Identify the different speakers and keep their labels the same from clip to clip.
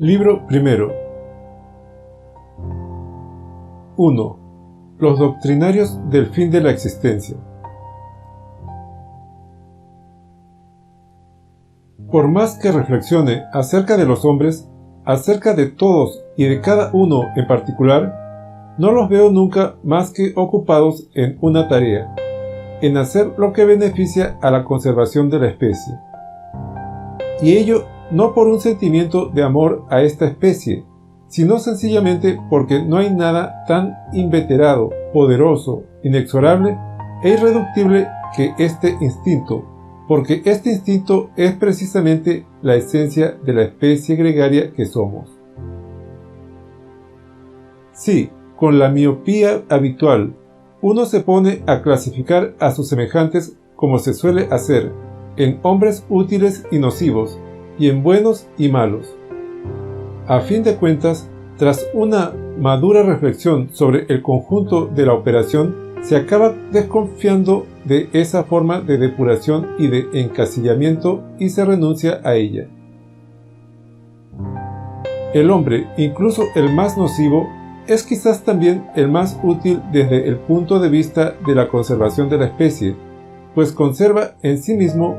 Speaker 1: Libro primero. 1. Los doctrinarios del fin de la existencia. Por más que reflexione acerca de los hombres, acerca de todos y de cada uno en particular, no los veo nunca más que ocupados en una tarea, en hacer lo que beneficia a la conservación de la especie. Y ello no por un sentimiento de amor a esta especie, sino sencillamente porque no hay nada tan inveterado, poderoso, inexorable e irreductible que este instinto, porque este instinto es precisamente la esencia de la especie gregaria que somos. Si, con la miopía habitual, uno se pone a clasificar a sus semejantes como se suele hacer, en hombres útiles y nocivos, y en buenos y malos. A fin de cuentas, tras una madura reflexión sobre el conjunto de la operación, se acaba desconfiando de esa forma de depuración y de encasillamiento y se renuncia a ella. El hombre, incluso el más nocivo, es quizás también el más útil desde el punto de vista de la conservación de la especie, pues conserva en sí mismo,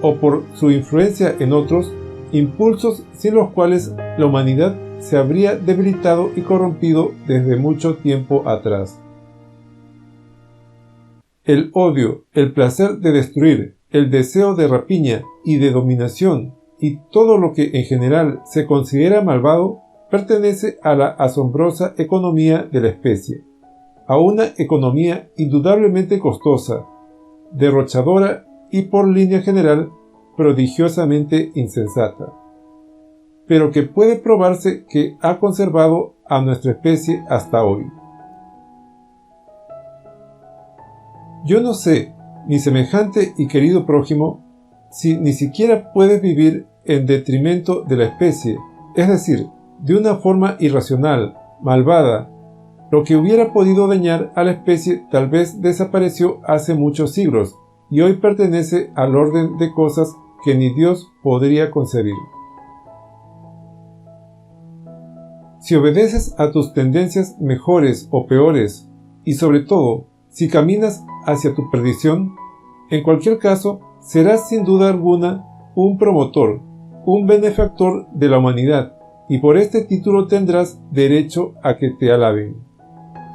Speaker 1: o por su influencia en otros, impulsos sin los cuales la humanidad se habría debilitado y corrompido desde mucho tiempo atrás. El odio, el placer de destruir, el deseo de rapiña y de dominación, y todo lo que en general se considera malvado, pertenece a la asombrosa economía de la especie, a una economía indudablemente costosa, derrochadora y por línea general prodigiosamente insensata, pero que puede probarse que ha conservado a nuestra especie hasta hoy. Yo no sé, mi semejante y querido prójimo, si ni siquiera puedes vivir en detrimento de la especie, es decir, de una forma irracional, malvada. Lo que hubiera podido dañar a la especie tal vez desapareció hace muchos siglos y hoy pertenece al orden de cosas que ni Dios podría concebir. Si obedeces a tus tendencias mejores o peores, y sobre todo, si caminas hacia tu perdición, en cualquier caso, serás sin duda alguna un promotor, un benefactor de la humanidad, y por este título tendrás derecho a que te alaben,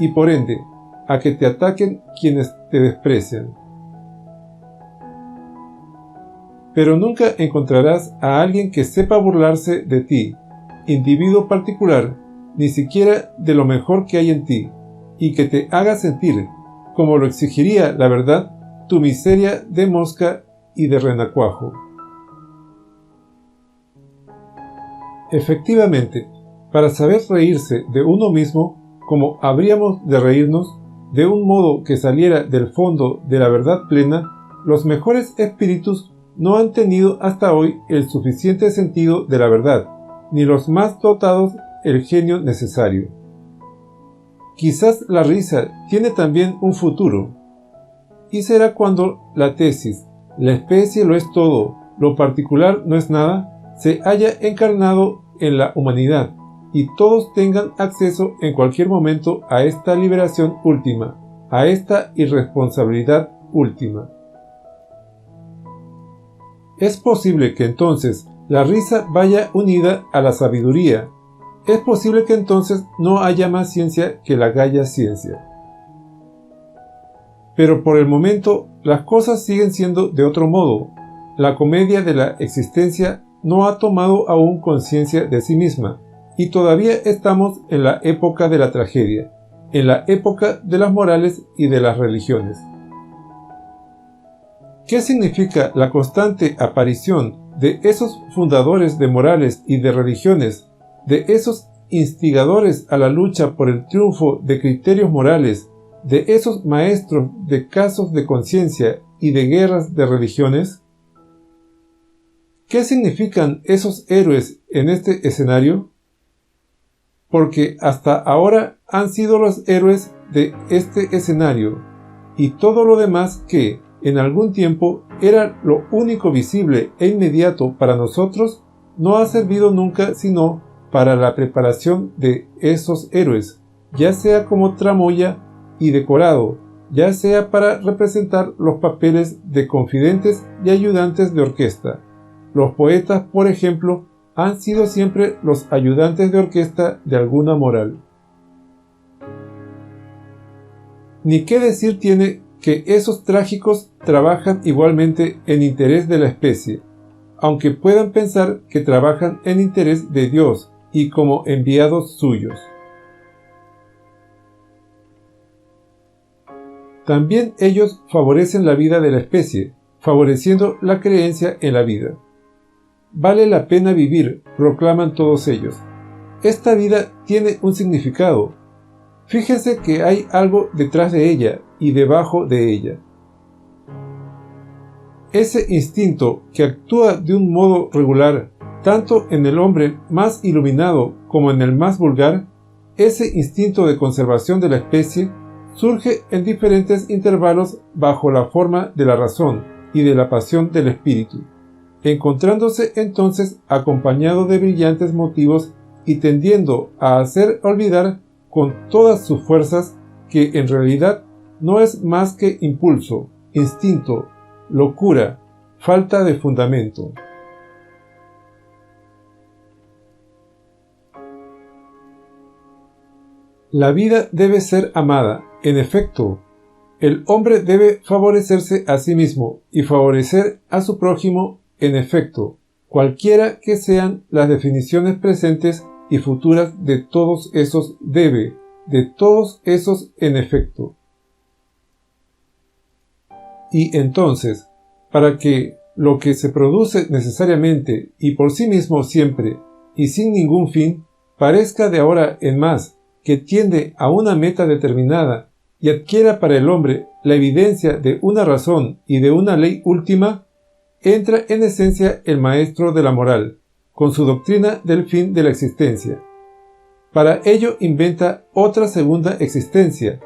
Speaker 1: y por ende, a que te ataquen quienes te desprecian. Pero nunca encontrarás a alguien que sepa burlarse de ti, individuo particular, ni siquiera de lo mejor que hay en ti, y que te haga sentir, como lo exigiría la verdad, tu miseria de mosca y de renacuajo. Efectivamente, para saber reírse de uno mismo, como habríamos de reírnos, de un modo que saliera del fondo de la verdad plena, los mejores espíritus no han tenido hasta hoy el suficiente sentido de la verdad, ni los más dotados el genio necesario. Quizás la risa tiene también un futuro, y será cuando la tesis, la especie lo es todo, lo particular no es nada, se haya encarnado en la humanidad, y todos tengan acceso en cualquier momento a esta liberación última, a esta irresponsabilidad última. Es posible que entonces la risa vaya unida a la sabiduría. Es posible que entonces no haya más ciencia que la gaya ciencia. Pero por el momento las cosas siguen siendo de otro modo. La comedia de la existencia no ha tomado aún conciencia de sí misma, y todavía estamos en la época de la tragedia, en la época de las morales y de las religiones. ¿Qué significa la constante aparición de esos fundadores de morales y de religiones, de esos instigadores a la lucha por el triunfo de criterios morales, de esos maestros de casos de conciencia y de guerras de religiones? ¿Qué significan esos héroes en este escenario? Porque hasta ahora han sido los héroes de este escenario, y todo lo demás que, en algún tiempo, era lo único visible e inmediato para nosotros, no ha servido nunca sino para la preparación de esos héroes, ya sea como tramoya y decorado, ya sea para representar los papeles de confidentes y ayudantes de orquesta. Los poetas, por ejemplo, han sido siempre los ayudantes de orquesta de alguna moral. Ni qué decir tiene que esos trágicos trabajan igualmente en interés de la especie, aunque puedan pensar que trabajan en interés de Dios y como enviados suyos. También ellos favorecen la vida de la especie, favoreciendo la creencia en la vida. Vale la pena vivir, proclaman todos ellos. Esta vida tiene un significado. Fíjense que hay algo detrás de ella y debajo de ella. Ese instinto que actúa de un modo regular, tanto en el hombre más iluminado como en el más vulgar, ese instinto de conservación de la especie surge en diferentes intervalos bajo la forma de la razón y de la pasión del espíritu, encontrándose entonces acompañado de brillantes motivos y tendiendo a hacer olvidar con todas sus fuerzas que en realidad no es más que impulso, instinto, locura, falta de fundamento. La vida debe ser amada, en efecto. El hombre debe favorecerse a sí mismo y favorecer a su prójimo, en efecto, cualquiera que sean las definiciones presentes y futuras de todos esos debe, de todos esos en efecto. Y entonces, para que lo que se produce necesariamente y por sí mismo siempre y sin ningún fin, parezca de ahora en más que tiende a una meta determinada y adquiera para el hombre la evidencia de una razón y de una ley última, entra en esencia el maestro de la moral, con su doctrina del fin de la existencia. Para ello inventa otra segunda existencia,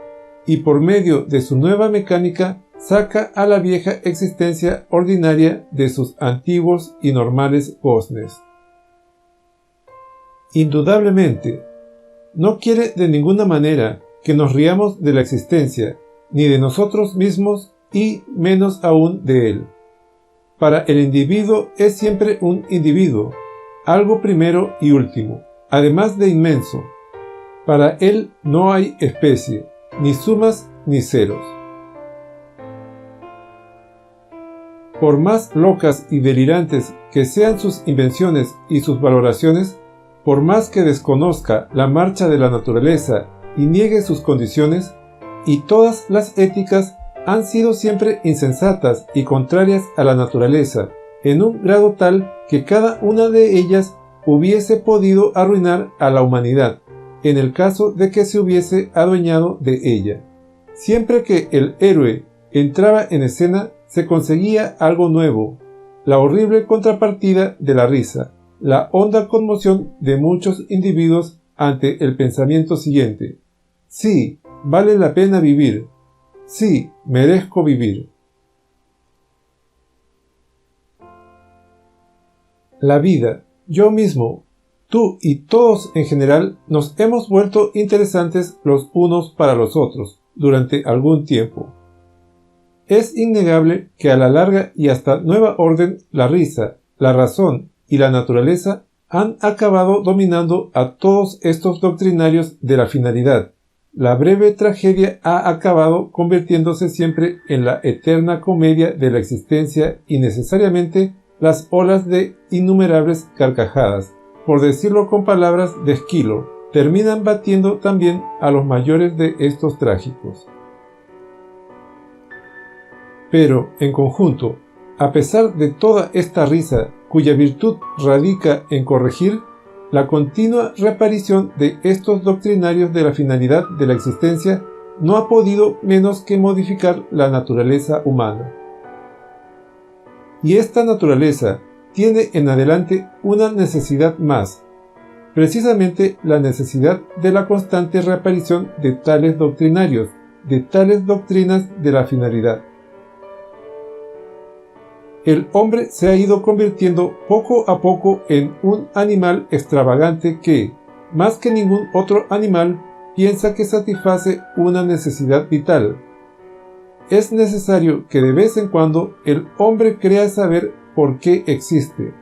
Speaker 1: y por medio de su nueva mecánica saca a la vieja existencia ordinaria de sus antiguos y normales goznes. Indudablemente, no quiere de ninguna manera que nos riamos de la existencia, ni de nosotros mismos y menos aún de él. Para el individuo es siempre un individuo, algo primero y último, además de inmenso. Para él no hay especie, ni sumas ni ceros. Por más locas y delirantes que sean sus invenciones y sus valoraciones, por más que desconozca la marcha de la naturaleza y niegue sus condiciones, y todas las éticas han sido siempre insensatas y contrarias a la naturaleza, en un grado tal que cada una de ellas hubiese podido arruinar a la humanidad, en el caso de que se hubiese adueñado de ella. Siempre que el héroe entraba en escena, se conseguía algo nuevo, la horrible contrapartida de la risa, la honda conmoción de muchos individuos ante el pensamiento siguiente: sí, vale la pena vivir, sí, merezco vivir. La vida, yo mismo, tú y todos en general nos hemos vuelto interesantes los unos para los otros durante algún tiempo. Es innegable que a la larga y hasta nueva orden la risa, la razón y la naturaleza han acabado dominando a todos estos doctrinarios de la finalidad. La breve tragedia ha acabado convirtiéndose siempre en la eterna comedia de la existencia y necesariamente las olas de innumerables carcajadas, por decirlo con palabras de Esquilo, terminan batiendo también a los mayores de estos trágicos. Pero, en conjunto, a pesar de toda esta risa cuya virtud radica en corregir, la continua reaparición de estos doctrinarios de la finalidad de la existencia no ha podido menos que modificar la naturaleza humana. Y esta naturaleza tiene en adelante una necesidad más, precisamente la necesidad de la constante reaparición de tales doctrinarios, de tales doctrinas de la finalidad. el hombre se ha ido convirtiendo poco a poco en un animal extravagante que, más que ningún otro animal, piensa que satisface una necesidad vital. Es necesario que de vez en cuando el hombre crea saber por qué existe.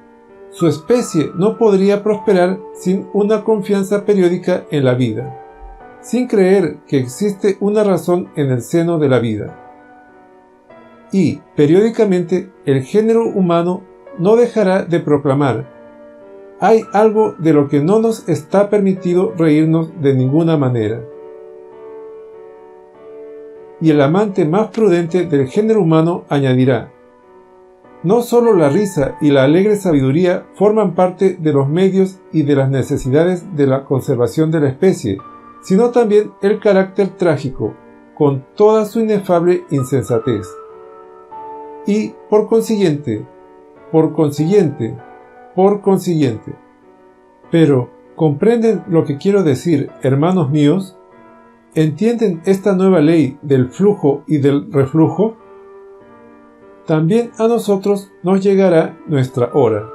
Speaker 1: Su especie no podría prosperar sin una confianza periódica en la vida, sin creer que existe una razón en el seno de la vida. Y, periódicamente, el género humano no dejará de proclamar: hay algo de lo que no nos está permitido reírnos de ninguna manera. Y el amante más prudente del género humano añadirá: no solo la risa y la alegre sabiduría forman parte de los medios y de las necesidades de la conservación de la especie, sino también el carácter trágico, con toda su inefable insensatez. Y, por consiguiente. Pero, ¿comprenden lo que quiero decir, hermanos míos? ¿Entienden esta nueva ley del flujo y del reflujo? También a nosotros nos llegará nuestra hora.